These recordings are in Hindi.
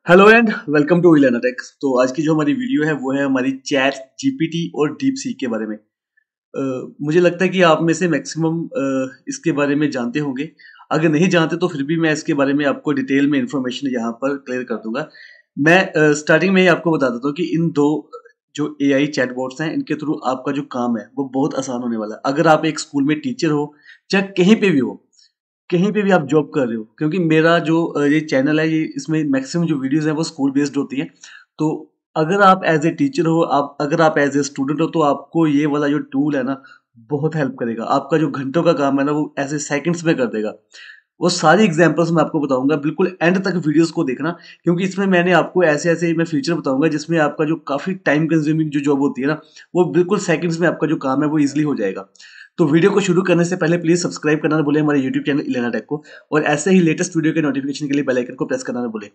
Hello and welcome to Ilenatech. तो आज की जो हमारी वीडियो है वो है हमारी चैट जीपीटी और डीप सीक के बारे में। मुझे लगता है कि आप में से मैक्सिमम इसके बारे में जानते होंगे। अगर नहीं जानते तो फिर भी मैं इसके बारे में आपको डिटेल में इंफॉर्मेशन यहाँ पर क्लियर कर दूंगा। मैं स्टार्टिंग में ही आपको बता देता हूँ कि इन दो जो एआई चैटबॉट्स हैं इनके थ्रू आपका जो काम है वो बहुत आसान होने वाला है। अगर आप एक स्कूल में टीचर हो चाहे कहीं पे भी हो, कहीं पे भी आप जॉब कर रहे हो, क्योंकि मेरा जो ये चैनल है ये इसमें मैक्सिमम जो वीडियोस हैं वो स्कूल बेस्ड होती हैं। तो अगर आप एज ए टीचर हो, आप अगर आप एज ए स्टूडेंट हो तो आपको ये वाला जो टूल है ना बहुत हेल्प करेगा। आपका जो घंटों का काम है ना वो ऐसे सेकंड्स में कर देगा। वो सारी एग्जांपल्स मैं आपको बताऊंगा, बिल्कुल एंड तक वीडियोस को देखना, क्योंकि इसमें मैंने आपको ऐसे ऐसे मैं फीचर बताऊंगा जिसमें आपका जो काफी टाइम कंज्यूमिंग जो जॉब होती है ना वो बिल्कुल सेकंड्स में आपका जो काम है वो इजिली हो जाएगा। तो वीडियो को शुरू करने से पहले प्लीज सब्सक्राइब करना ना भूलें हमारे यूट्यूब चैनल इलेना टेक को, और ऐसे ही लेटेस्ट वीडियो के नोटिफिकेशन के लिए बेल आइकन को प्रेस करना ना भूलें।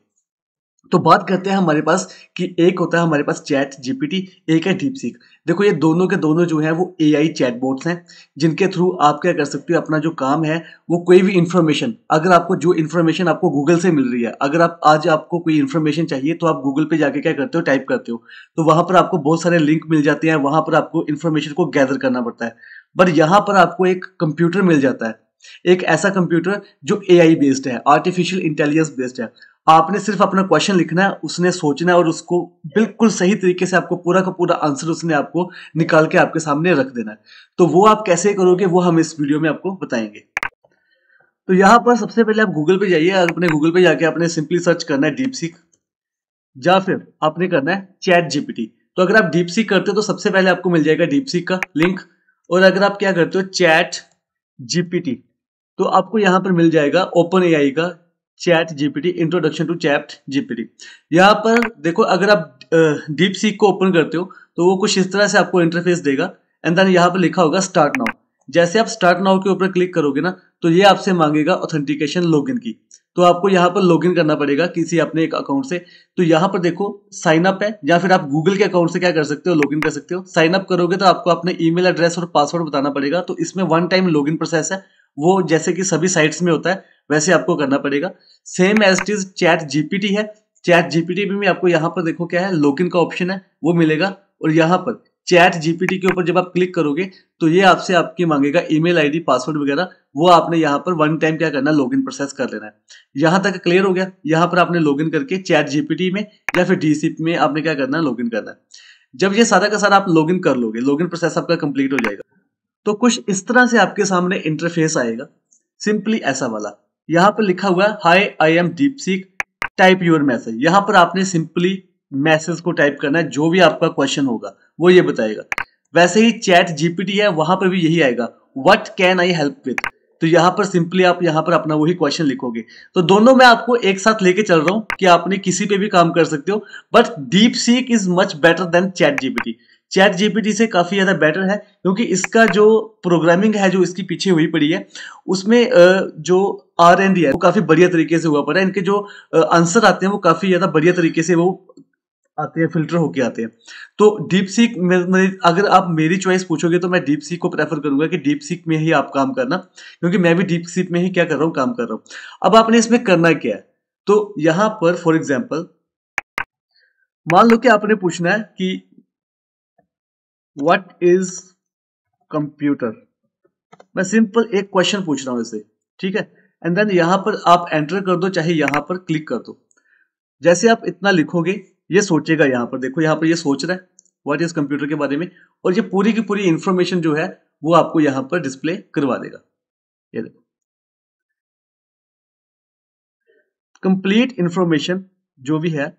तो बात करते हैं हमारे पास कि एक होता है हमारे पास चैट जीपीटी, एक है डीप सीक। देखो ये दोनों के दोनों जो है वो एआई चैटबॉट्स हैं जिनके थ्रू आप क्या कर सकते हो, अपना जो काम है वो कोई भी इंफॉर्मेशन, अगर आपको जो इंफॉर्मेशन आपको गूगल से मिल रही है, अगर आप आज आपको कोई इंफॉर्मेशन चाहिए तो आप गूगल पे जाके क्या करते हो, टाइप करते हो, तो वहां पर आपको बहुत सारे लिंक मिल जाते हैं, वहां पर आपको इंफॉर्मेशन को गैदर करना पड़ता है। बट यहाँ पर आपको एक कंप्यूटर मिल जाता है, एक ऐसा कंप्यूटर जो एआई बेस्ड है, आर्टिफिशियल इंटेलिजेंस बेस्ड है। आपने सिर्फ अपना क्वेश्चन लिखना है, उसने सोचना है और उसको बिल्कुल सही तरीके से आपको पूरा का पूरा आंसर उसने आपको निकाल के आपके सामने रख देना है। तो वो आप कैसे करोगे वो हम इस वीडियो में आपको बताएंगे। तो यहाँ पर सबसे पहले आप गूगल पे जाइए, अपने गूगल पे जाके आपने सिंपली सर्च करना है डीप सीक, या फिर आपने करना है चैट जीपीटी। तो अगर आप डीप सीक करते हो तो सबसे पहले आपको मिल जाएगा डीप सीक का लिंक, और अगर आप क्या करते हो चैट जीपीटी, तो आपको यहां पर मिल जाएगा ओपन एआई का chat GPT introduction to chat GPT. यहाँ पर देखो, अगर आप डीप सीक को ओपन करते हो तो वो कुछ इस तरह से आपको इंटरफेस देगा, एंड देन यहाँ पर लिखा होगा स्टार्ट नाउ। जैसे आप स्टार्ट नाउ के ऊपर क्लिक करोगे ना तो ये आपसे मांगेगा ऑथेंटिकेशन लॉगिन की। तो आपको यहाँ पर लॉगिन करना पड़ेगा किसी अपने एक अकाउंट से। तो यहाँ पर देखो साइन अप है, या फिर आप गूगल के अकाउंट से क्या कर सकते हो, लॉगिन कर सकते हो। साइन अप करोगे तो आपको अपने ईमेल एड्रेस और पासवर्ड बताना पड़ेगा। तो इसमें वन टाइम लॉगिन प्रोसेस है, वो जैसे कि सभी साइट्स में होता है वैसे आपको करना पड़ेगा। Same as it is chat GPT है, चैट जीपीटी में भी आपको यहाँ पर देखो क्या है, लॉगिन का ऑप्शन है वो मिलेगा। और यहाँ पर चैट जीपीटी के ऊपर जब आप क्लिक करोगे तो ये आपसे आपकी मांगेगा ईमेल आईडी, पासवर्ड वगैरह, वो आपने यहाँ पर वन टाइम क्या करना है, लॉगिन प्रोसेस कर लेना है। यहाँ तक क्लियर हो गया। यहाँ पर आपने लॉगिन करके चैट जीपीटी में या फिर डीसीप में आपने क्या करना है, लॉगिन करना है। जब ये सारा का सारा आप लॉगिन कर लोगे, लॉगिन प्रोसेस आपका कंप्लीट हो जाएगा, तो कुछ इस तरह से आपके सामने इंटरफेस आएगा, सिंपली ऐसा वाला। यहाँ पर लिखा हुआ है hi I am DeepSeek, type your message. यहाँ पर आपने सिंपली मैसेज को टाइप करना है, जो भी आपका क्वेश्चन होगा वो ये बताएगा। वैसे ही चैट जीपीटी है, वहां पर भी यही आएगा, what can I help with. तो यहाँ पर सिंपली आप यहाँ पर अपना वही क्वेश्चन लिखोगे। तो दोनों मैं आपको एक साथ लेके चल रहा हूँ कि आपने किसी पे भी काम कर सकते हो, but deep seek is much better than chat GPT. Chat GPT से काफी ज्यादा बेटर है, क्योंकि इसका जो प्रोग्रामिंग है जो इसकी पीछे हुई पड़ी है उसमें जो R&D है वो काफी बढ़िया तरीके से हुआ पड़ा है। इनके जो आंसर आते हैं वो काफी ज्यादा बढ़िया तरीके से वो आते हैं, फिल्टर होके आते हैं। तो डीप सीक अगर आप मेरी चॉइस पूछोगे तो मैं डीप सीक को प्रेफर करूंगा कि डीप सीक में ही आप काम करना, क्योंकि मैं भी डीप सीक में ही क्या कर रहा हूँ, काम कर रहा हूँ। अब आपने इसमें करना क्या है, तो यहाँ पर फॉर एग्जाम्पल मान लो कि आपने पूछना है कि व्हाट इज कंप्यूटर। मैं सिंपल एक क्वेश्चन पूछ रहा हूं इसे, ठीक है। एंड देन यहां पर आप एंटर कर दो, चाहे यहां पर क्लिक कर दो। जैसे आप इतना लिखोगे ये सोचेगा, यहां पर देखो, यहां पर ये सोच रहा है व्हाट इज कंप्यूटर के बारे में, और ये पूरी की पूरी इंफॉर्मेशन जो है वो आपको यहां पर डिस्प्ले करवा देगा। ये देखो कंप्लीट इंफॉर्मेशन जो भी है।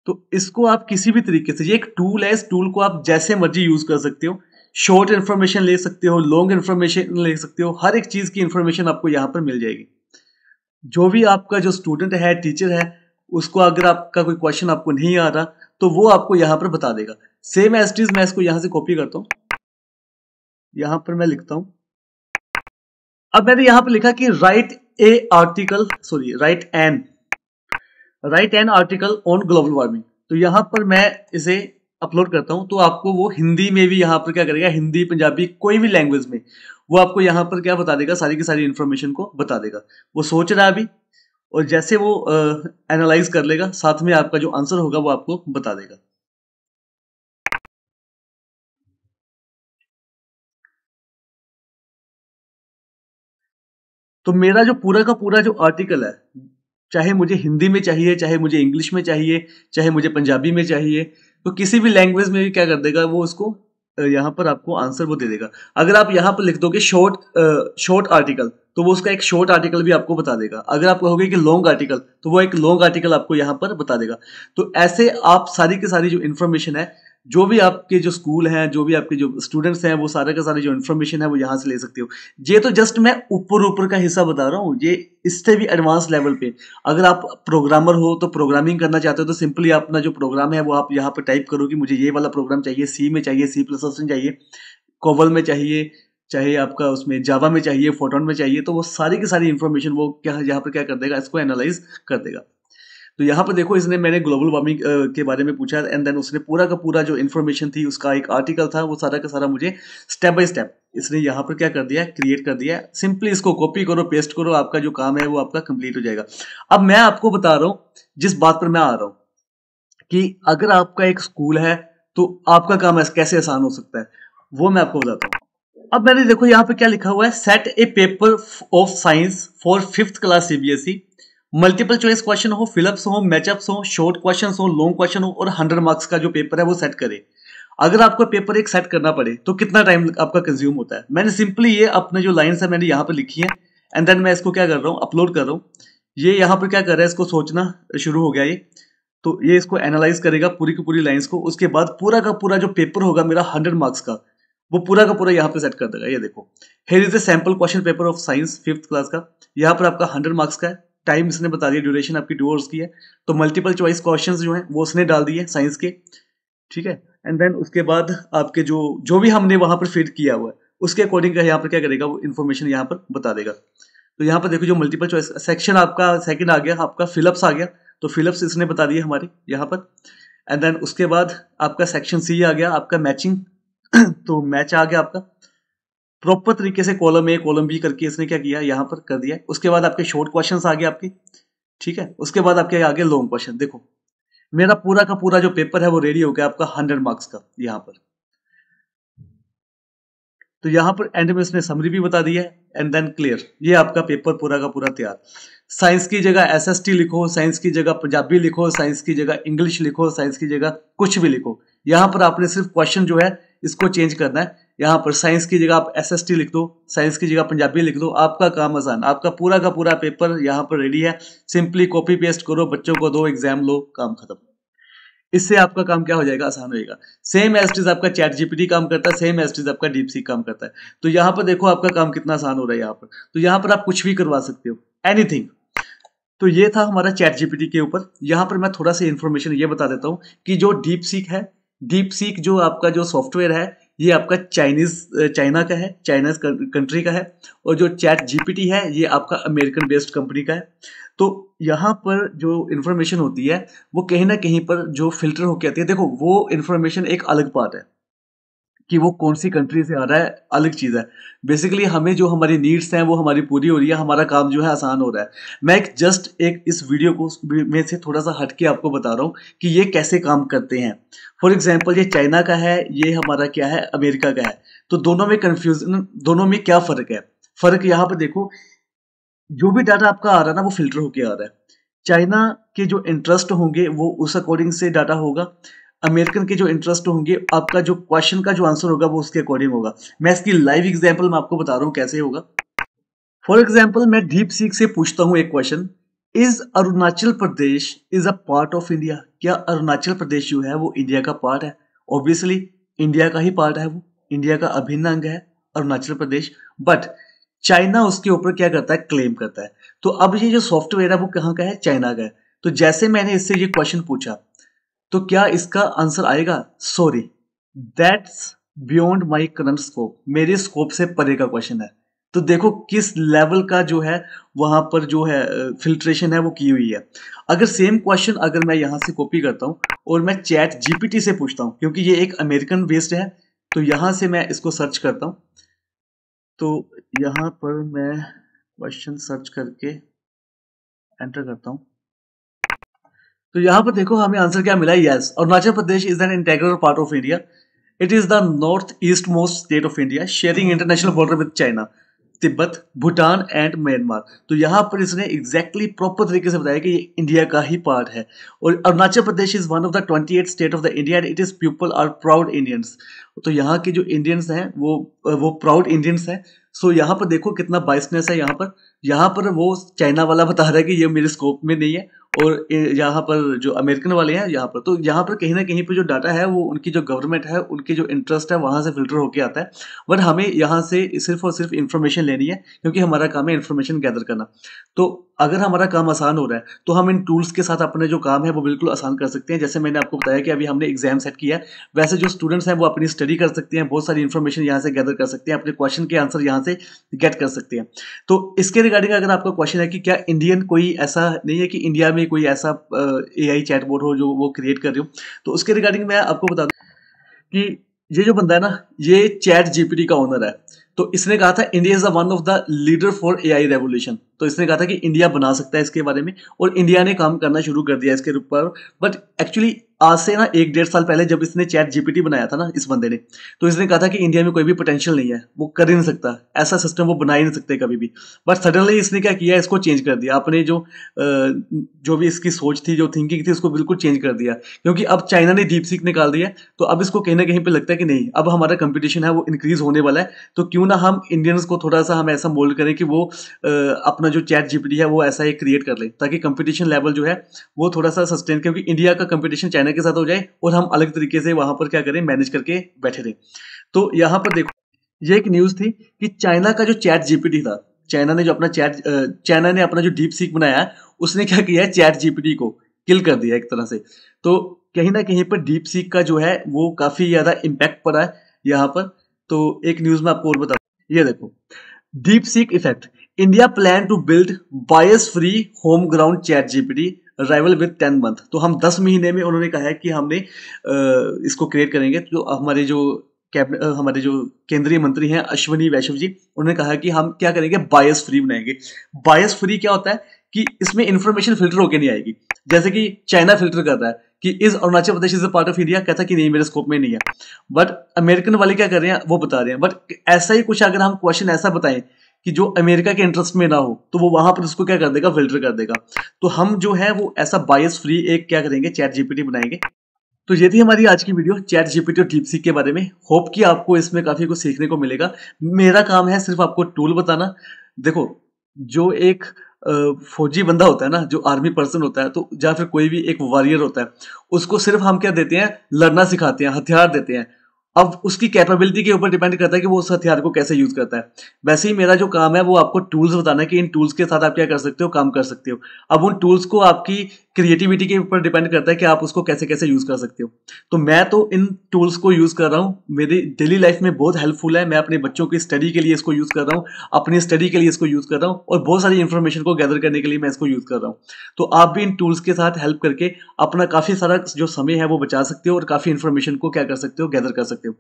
तो इसको आप किसी भी तरीके से, ये एक टूल है, इस टूल को आप जैसे मर्जी यूज कर सकते हो। शॉर्ट इन्फॉर्मेशन ले सकते हो, लॉन्ग इन्फॉर्मेशन ले सकते हो, हर एक चीज की इंफॉर्मेशन आपको यहाँ पर मिल जाएगी। जो भी आपका जो स्टूडेंट है, टीचर है, उसको अगर आपका कोई क्वेश्चन आपको नहीं आ रहा तो वो आपको यहाँ पर बता देगा। सेम एज इट इज, मैं इसको यहाँ से कॉपी करता हूँ, यहाँ पर मैं लिखता हूँ। अब मैंने यहाँ पर लिखा कि right an article on global warming. तो यहाँ पर मैं इसे अपलोड करता हूं तो आपको वो हिंदी में भी यहाँ पर क्या करेगा, हिंदी पंजाबी कोई भी लैंग्वेज में वो आपको यहाँ पर क्या बता देगा, सारी की सारी इंफॉर्मेशन को बता देगा। वो सोच रहा है अभी, और जैसे वो एनालाइज कर लेगा, साथ में आपका जो आंसर होगा वो आपको बता देगा। तो मेरा जो पूरा का पूरा जो आर्टिकल है, चाहे मुझे हिंदी में चाहिए, चाहे मुझे इंग्लिश में चाहिए, चाहे मुझे पंजाबी में चाहिए, तो किसी भी लैंग्वेज में भी क्या कर देगा वो, उसको यहाँ पर आपको आंसर वो दे देगा। अगर आप यहाँ पर लिख दोगे शॉर्ट आर्टिकल, तो वो उसका एक शॉर्ट आर्टिकल भी आपको बता देगा। अगर आप कहोगे कि लॉन्ग आर्टिकल, तो वो एक लॉन्ग आर्टिकल आपको यहाँ पर बता देगा। तो ऐसे आप सारी की सारी जो इन्फॉर्मेशन है, जो भी आपके जो स्कूल हैं, जो भी आपके जो स्टूडेंट्स हैं, वो सारे का सारे जो इन्फॉर्मेशन है वो यहाँ से ले सकते हो। ये तो जस्ट मैं ऊपर ऊपर का हिस्सा बता रहा हूँ, ये इससे भी एडवांस लेवल पे। अगर आप प्रोग्रामर हो, तो प्रोग्रामिंग करना चाहते हो, तो सिंपली अपना जो प्रोग्राम है वो आप यहाँ पे टाइप करो कि मुझे ये वाला प्रोग्राम चाहिए, सी में चाहिए, सी प्लस प्लस में चाहिए, कोवल में चाहिए, चाहे आपका उसमें जावा में चाहिए, फोटोन में चाहिए, तो वो सारी की सारी इन्फॉर्मेशन वो क्या यहाँ पर क्या कर देगा, इसको एनालाइज कर देगा। तो यहाँ पर देखो, इसने मैंने ग्लोबल वार्मिंग के बारे में पूछा, एंड देन उसने पूरा का पूरा जो इन्फॉर्मेशन थी, उसका एक आर्टिकल था, वो सारा का सारा मुझे स्टेप बाय स्टेप इसने यहाँ पर क्या कर दिया, क्रिएट कर दिया। सिंपली इसको कॉपी करो, पेस्ट करो, आपका जो काम है वो आपका कंप्लीट हो जाएगा। अब मैं आपको बता रहा हूँ, जिस बात पर मैं आ रहा हूँ, कि अगर आपका एक स्कूल है, तो आपका काम कैसे आसान हो सकता है, वो मैं आपको बताता हूँ। अब मैंने देखो यहाँ पे क्या लिखा हुआ है, set A paper of science for 5th class CBSE, multiple choice question हो, फिलअप्स हो, मैचअप्स हो, शॉर्ट क्वेश्चन हो, लॉन्ग क्वेश्चन हो, और 100 मार्क्स का जो पेपर है वो सेट करे। अगर आपको पेपर एक सेट करना पड़े तो कितना टाइम आपका कंज्यूम होता है। मैंने सिंपली ये अपने जो लाइन्स है मैंने यहाँ पे लिखी है, एंड देन मैं इसको क्या कर रहा हूँ, अपलोड कर रहा हूँ। ये यहाँ पर क्या कर रहा है, इसको सोचना शुरू हो गया ये। तो ये इसको एनालाइज करेगा पूरी की पूरी लाइंस को, उसके बाद पूरा का पूरा जो पेपर होगा मेरा 100 मार्क्स का, वो पूरा का पूरा यहाँ पे सेट कर देगा। ये देखो, here is a sample question paper of science 5th class का। यहाँ पर आपका 100 मार्क्स का है। टाइम इसने बता दिया, ड्यूरेशन आपकी 2 आवर्स की है। तो मल्टीपल चॉइस क्वेश्चंस जो है वो उसने डाल दिए साइंस के, ठीक है। एंड देन उसके बाद आपके जो जो भी हमने वहां पर फीड किया हुआ है, उसके अकॉर्डिंग का यहाँ पर क्या करेगा, वो इन्फॉर्मेशन यहाँ पर बता देगा। तो यहाँ पर देखो, जो मल्टीपल चॉइस सेक्शन आपका सेकंड आ गया, आपका फिलअप्स आ गया। तो फिलअप्स इसने बता दिए हमारी यहाँ पर। एंड देन उसके बाद आपका सेक्शन सी आ गया, आपका मैचिंग तो मैच आ गया आपका प्रॉपर तरीके से, कॉलम ए कॉलम बी करके इसने क्या किया, यहाँ पर कर दिया। उसके बाद आपके शॉर्ट क्वेश्चंस आ गए आपके, ठीक है। उसके बाद आपके आगे लॉन्ग क्वेश्चन। देखो, मेरा पूरा का पूरा जो पेपर है वो रेडी हो गया आपका 100 मार्क्स का यहाँ पर। तो यहाँ पर एंड में उसने समरी भी बता दिया है, एंड देन क्लियर, ये आपका पेपर पूरा का पूरा तैयार। साइंस की जगह एसएसटी लिखो, साइंस की जगह पंजाबी लिखो, साइंस की जगह इंग्लिश लिखो, साइंस की जगह कुछ भी लिखो। यहाँ पर आपने सिर्फ क्वेश्चन जो है इसको चेंज करना है। यहाँ पर साइंस की जगह आप एसएसटी लिख दो, साइंस की जगह पंजाबी लिख दो, आपका काम आसान, आपका पूरा का पूरा पेपर यहाँ पर रेडी है। सिंपली कॉपी पेस्ट करो, बच्चों को दो, एग्जाम लो, काम खत्म। इससे आपका काम क्या हो जाएगा, आसान हो जाएगा। सेम एज इट इज आपका चैट जीपीटी काम करता है, सेम एज इट इज आपका डीप सीक काम करता है। तो यहाँ पर देखो आपका काम कितना आसान हो रहा है यहाँ पर। तो यहाँ पर आप कुछ भी करवा सकते हो, एनीथिंग। तो ये था हमारा चैट जीपीटी के ऊपर। यहाँ पर मैं थोड़ा सा इन्फॉर्मेशन ये बता देता हूँ कि जो डीप सीक है, डीप सीक जो आपका जो सॉफ्टवेयर है, ये आपका चाइना का है, चाइना कंट्री का है। और जो चैट जीपीटी है, ये आपका अमेरिकन बेस्ड कंपनी का है। तो यहाँ पर जो इन्फॉर्मेशन होती है, वो कहीं ना कहीं पर जो फिल्टर होके आती है, देखो वो इन्फॉर्मेशन एक अलग पार्ट है कि वो कौन सी कंट्री से आ रहा है, अलग चीज़ है। बेसिकली हमें जो हमारी नीड्स हैं वो हमारी पूरी हो रही है, हमारा काम जो है आसान हो रहा है। मैं एक जस्ट एक इस वीडियो को में से थोड़ा सा हट के आपको बता रहा हूँ कि ये कैसे काम करते हैं। फॉर एग्जाम्पल, ये चाइना का है, ये हमारा क्या है, अमेरिका का है। तो दोनों में कंफ्यूजन, दोनों में क्या फ़र्क है? फ़र्क यहाँ पर देखो, जो भी डाटा आपका आ रहा है ना, वो फिल्टर होके आ रहा है। चाइना के जो इंटरेस्ट होंगे वो उस अकॉर्डिंग से डाटा होगा। अमेरिकन के जो इंटरेस्ट होंगे, आपका जो क्वेश्चन का जो आंसर होगा वो उसके अकॉर्डिंग होगा। मैं इसकी लाइव एग्जांपल मैं आपको बता रहा हूँ कैसे होगा। फॉर एग्जांपल, मैं डीप सीक से पूछता हूँ एक question, is Arunachal Pradesh is a part of India? क्या अरुणाचल प्रदेश जो है वो इंडिया का पार्ट है? ऑब्वियसली इंडिया का ही पार्ट है, वो इंडिया का अभिन्न अंग है अरुणाचल प्रदेश। बट चाइना उसके ऊपर क्या करता है, क्लेम करता है। तो अब ये जो सॉफ्टवेयर है वो कहाँ का है, चाइना का है। तो जैसे मैंने इससे ये क्वेश्चन पूछा, तो क्या इसका आंसर आएगा, sorry that's beyond my current scope, मेरे स्कोप से परे का क्वेश्चन है। तो देखो किस लेवल का जो है वहां पर जो है फिल्ट्रेशन है वो की हुई है। अगर सेम क्वेश्चन अगर मैं यहाँ से कॉपी करता हूँ और मैं चैट जीपीटी से पूछता हूँ, क्योंकि ये एक अमेरिकन बेस्ड है, तो यहाँ से मैं इसको सर्च करता हूँ। तो यहाँ पर मैं क्वेश्चन सर्च करके एंटर करता हूँ। तो यहाँ पर देखो हमें आंसर क्या मिला, yes, Arunachal Pradesh is an integral part of India. It is the north east most state of India, sharing international border with China, Tibet, Bhutan and Myanmar. तो यहाँ पर इसने एग्जैक्टली प्रॉपर तरीके से बताया कि ये इंडिया का ही पार्ट है। और Arunachal Pradesh is one of the 28 state of the India and it is people are proud Indians. तो यहाँ के जो इंडियंस हैं वो प्राउड इंडियंस हैं। सो यहाँ पर देखो कितना बाइसनेस है। यहाँ पर वो चाइना वाला बता रहा है कि ये मेरे स्कोप में नहीं है, और यहाँ पर जो अमेरिकन वाले हैं यहाँ पर कहीं ना कहीं पे जो डाटा है वो उनकी जो गवर्नमेंट है, उनकी जो इंटरेस्ट है वहां से फिल्टर होके आता है। बट हमें यहाँ से सिर्फ और सिर्फ इन्फॉर्मेशन लेनी है, क्योंकि हमारा काम है इन्फॉर्मेशन गैदर करना। तो अगर हमारा काम आसान हो रहा है तो हम इन टूल्स के साथ अपने जो काम है वो बिल्कुल आसान कर सकते हैं। जैसे मैंने आपको बताया कि अभी हमने एग्जाम सेट किया है, वैसे जो स्टूडेंट्स हैं वो अपनी स्टडी कर सकते हैं, बहुत सारी इन्फॉर्मेशन यहाँ से गैदर कर सकते हैं, अपने क्वेश्चन के आंसर यहाँ से गेट कर सकते हैं। तो इसके रिगार्डिंग अगर आपका क्वेश्चन है कि क्या इंडियन कोई ऐसा नहीं है कि इंडिया में कोई ऐसा AI चैटबॉट हो जो वो क्रिएट कर रही हो, तो उसके रिगार्डिंग मैं आपको बता दूं कि ये जो बंदा है ना, ये चैट जीपीटी का ओनर है। तो इसने कहा था India is the one of the leader for AI revolution. तो इसने कहा था कि इंडिया बना सकता है इसके बारे में, और इंडिया ने काम करना शुरू कर दिया इसके ऊपर। बट एक्चुअली आज से ना 1-1.5 साल पहले जब इसने चैट जीपीटी बनाया था ना इस बंदे ने, तो इसने कहा था कि इंडिया में कोई भी पोटेंशियल नहीं है, वो कर ही नहीं सकता, ऐसा सिस्टम वो बना ही नहीं सकते कभी भी। बट सडनली इसने क्या किया, इसको चेंज कर दिया। अपने जो भी इसकी सोच थी, जो थिंकिंग थी, उसको बिल्कुल चेंज कर दिया, क्योंकि अब चाइना ने डीप सीक निकाल दिया। तो अब इसको कहीं ना कहीं पे लगता है कि नहीं, अब हमारा कंपटीशन है वो इंक्रीज होने वाला है, तो क्यों ना हम इंडियंस को थोड़ा सा हम ऐसा मोल्ड करें कि वो अपना जो चैट जीपीटी है वो ऐसा एक क्रिएट कर ले, ताकि कंपटीशन लेवल जो है वो थोड़ा सा सस्टेन, क्योंकि इंडिया का कंपटीशन चाइना के साथ हो जाए और हम अलग तरीके से वहां पर क्या करें, मैनेज करके बैठे रहे। तो यहाँ पर देखो ये एक न्यूज थी कि चाइना का जो चैट जीपीटी था, चाइना ने अपना जो डीप सीक बनाया है, उसने क्या किया है, चैट जीपीटी को किल कर दिया एक तरह से। तो कहीं ना कहीं पर डीप सीक का जो है वो काफी ज्यादा इम्पैक्ट पड़ा है यहाँ पर। तो एक न्यूज में आपको और बता, ये देखो, DeepSeek effect, India plan to build bias free home ground chat GPT rival with 10 month. तो हम 10 महीने में, उन्होंने कहा है कि हमने इसको क्रिएट करेंगे। तो हमारे जो केंद्रीय मंत्री हैं अश्विनी वैष्णव जी, उन्होंने कहा कि हम क्या करेंगे, बायस फ्री बनाएंगे। बायस फ्री क्या होता है कि इसमें इंफॉर्मेशन फिल्टर होकर नहीं आएगी, जैसे कि चाइना फिल्टर कर रहा है कि is Arunachal Pradesh is a part of India, कहता कि नहीं मेरे स्कोप में नहीं है। बट अमेरिकन वाले क्या कर रहे हैं, वो बता रहे हैं। बट ऐसा ही कुछ अगर हम क्वेश्चन ऐसा बताएं कि जो अमेरिका के इंटरेस्ट में ना हो, तो वो वहां पर उसको क्या कर देगा, फिल्टर कर देगा। तो हम जो है वो ऐसा बायस फ्री एक क्या करेंगे, चैट जीपीटी बनाएंगे। तो ये थी हमारी आज की वीडियो चैट जीपीटी और डीपसीक के बारे में। होप कि आपको इसमें काफी कुछ सीखने को मिलेगा। मेरा काम है सिर्फ आपको टूल बताना। देखो, जो एक फौजी बंदा होता है ना, जो आर्मी पर्सन होता है, तो या फिर कोई भी एक वॉरियर होता है, उसको सिर्फ हम क्या देते हैं, लड़ना सिखाते हैं, हथियार देते हैं। अब उसकी कैपेबिलिटी के ऊपर डिपेंड करता है कि वो उस हथियार को कैसे यूज करता है। वैसे ही मेरा जो काम है वो आपको टूल्स बताना है कि इन टूल्स के साथ आप क्या कर सकते हो, काम कर सकते हो। अब उन टूल्स को आपकी क्रिएटिविटी के ऊपर डिपेंड करता है कि आप उसको कैसे कैसे यूज कर सकते हो। तो मैं तो इन टूल्स को यूज कर रहा हूँ, मेरी डेली लाइफ में बहुत हेल्पफुल है। मैं अपने बच्चों की स्टडी के लिए इसको यूज कर रहा हूँ, अपनी स्टडी के लिए इसको यूज कर रहा हूँ, और बहुत सारी इंफॉर्मेशन को गैदर करने के लिए मैं इसको यूज कर रहा हूँ। तो आप भी इन टूल्स के साथ हेल्प करके अपना काफी सारा जो समय है वो बचा सकते हो, और काफी इंफॉर्मेशन को क्या कर सकते हो, गैदर कर सकते हो।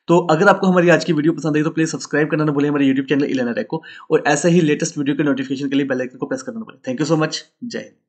तो अगर आपको हमारी आज की वीडियो पसंद आई तो प्लीज सब्सक्राइब करना ना भूलें हमारे यूट्यूब चैनल इलेना टेक को, और ऐसे ही लेटेस्ट वीडियो के नोटिफिकेशन के लिए बेल आइकन को प्रेस करना ना भूलें। Thank you so much. जय हिंद।